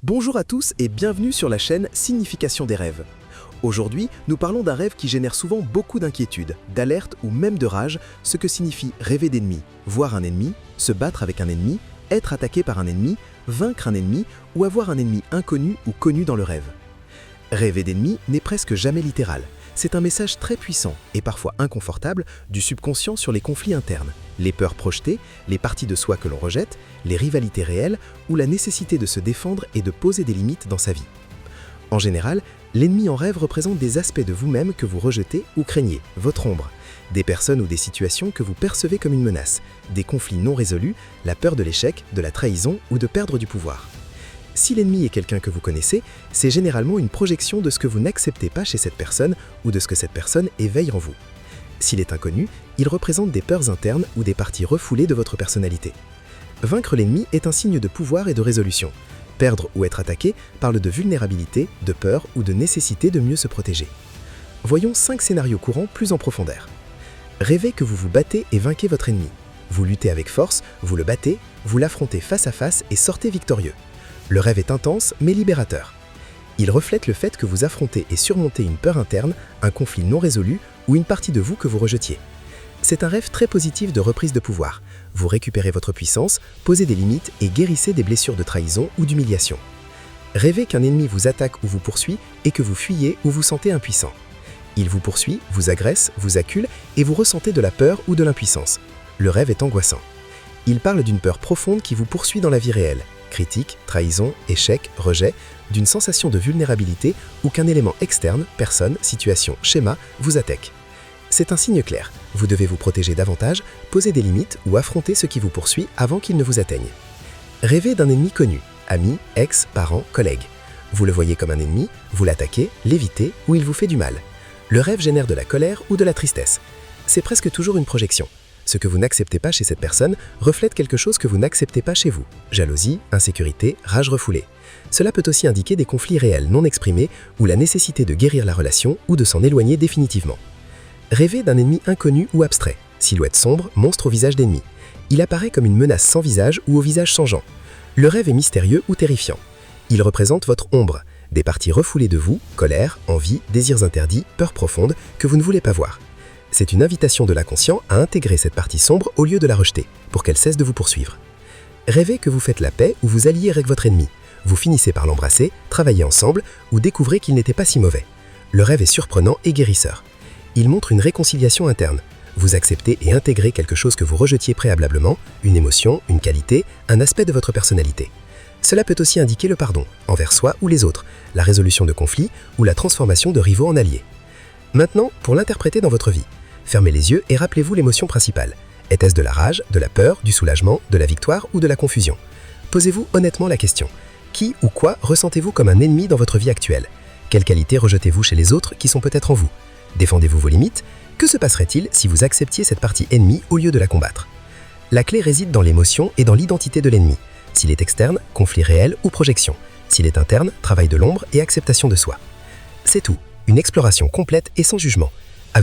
Bonjour à tous et bienvenue sur la chaîne Signification des rêves. Aujourd'hui, nous parlons d'un rêve qui génère souvent beaucoup d'inquiétude, d'alerte ou même de rage, ce que signifie rêver d'ennemis, voir un ennemi, se battre avec un ennemi, être attaqué par un ennemi, vaincre un ennemi ou avoir un ennemi inconnu ou connu dans le rêve. Rêver d'ennemis n'est presque jamais littéral. C'est un message très puissant et parfois inconfortable du subconscient sur les conflits internes, les peurs projetées, les parties de soi que l'on rejette, les rivalités réelles ou la nécessité de se défendre et de poser des limites dans sa vie. En général, l'ennemi en rêve représente des aspects de vous-même que vous rejetez ou craignez, votre ombre, des personnes ou des situations que vous percevez comme une menace, des conflits non résolus, la peur de l'échec, de la trahison ou de perdre du pouvoir. Si l'ennemi est quelqu'un que vous connaissez, c'est généralement une projection de ce que vous n'acceptez pas chez cette personne ou de ce que cette personne éveille en vous. S'il est inconnu, il représente des peurs internes ou des parties refoulées de votre personnalité. Vaincre l'ennemi est un signe de pouvoir et de résolution. Perdre ou être attaqué parle de vulnérabilité, de peur ou de nécessité de mieux se protéger. Voyons 5 scénarios courants plus en profondeur. Rêvez que vous vous battez et vainquez votre ennemi. Vous luttez avec force, vous le battez, vous l'affrontez face à face et sortez victorieux. Le rêve est intense mais libérateur. Il reflète le fait que vous affrontez et surmontez une peur interne, un conflit non résolu ou une partie de vous que vous rejetiez. C'est un rêve très positif de reprise de pouvoir. Vous récupérez votre puissance, posez des limites et guérissez des blessures de trahison ou d'humiliation. Rêvez qu'un ennemi vous attaque ou vous poursuit et que vous fuyez ou vous sentez impuissant. Il vous poursuit, vous agresse, vous accule et vous ressentez de la peur ou de l'impuissance. Le rêve est angoissant. Il parle d'une peur profonde qui vous poursuit dans la vie réelle. Critique, trahison, échec, rejet, d'une sensation de vulnérabilité ou qu'un élément externe, personne, situation, schéma, vous attaque. C'est un signe clair. Vous devez vous protéger davantage, poser des limites ou affronter ce qui vous poursuit avant qu'il ne vous atteigne. Rêvez d'un ennemi connu, ami, ex, parent, collègue. Vous le voyez comme un ennemi, vous l'attaquez, l'évitez ou il vous fait du mal. Le rêve génère de la colère ou de la tristesse. C'est presque toujours une projection. Ce que vous n'acceptez pas chez cette personne reflète quelque chose que vous n'acceptez pas chez vous. Jalousie, insécurité, rage refoulée. Cela peut aussi indiquer des conflits réels non exprimés ou la nécessité de guérir la relation ou de s'en éloigner définitivement. Rêvez d'un ennemi inconnu ou abstrait. Silhouette sombre, monstre au visage d'ennemi. Il apparaît comme une menace sans visage ou au visage changeant. Le rêve est mystérieux ou terrifiant. Il représente votre ombre, des parties refoulées de vous, colère, envie, désirs interdits, peurs profondes que vous ne voulez pas voir. C'est une invitation de l'inconscient à intégrer cette partie sombre au lieu de la rejeter, pour qu'elle cesse de vous poursuivre. Rêvez que vous faites la paix ou vous alliez avec votre ennemi. Vous finissez par l'embrasser, travaillez ensemble ou découvrez qu'il n'était pas si mauvais. Le rêve est surprenant et guérisseur. Il montre une réconciliation interne. Vous acceptez et intégrez quelque chose que vous rejetiez préalablement, une émotion, une qualité, un aspect de votre personnalité. Cela peut aussi indiquer le pardon, envers soi ou les autres, la résolution de conflits ou la transformation de rivaux en alliés. Maintenant, pour l'interpréter dans votre vie, fermez les yeux et rappelez-vous l'émotion principale. Était-ce de la rage, de la peur, du soulagement, de la victoire ou de la confusion? Posez-vous honnêtement la question. Qui ou quoi ressentez-vous comme un ennemi dans votre vie actuelle? Quelles qualités rejetez-vous chez les autres qui sont peut-être en vous? Défendez-vous vos limites? Que se passerait-il si vous acceptiez cette partie ennemie au lieu de la combattre? La clé réside dans l'émotion et dans l'identité de l'ennemi. S'il est externe, conflit réel ou projection. S'il est interne, travail de l'ombre et acceptation de soi. C'est tout. Une exploration complète et sans jugement.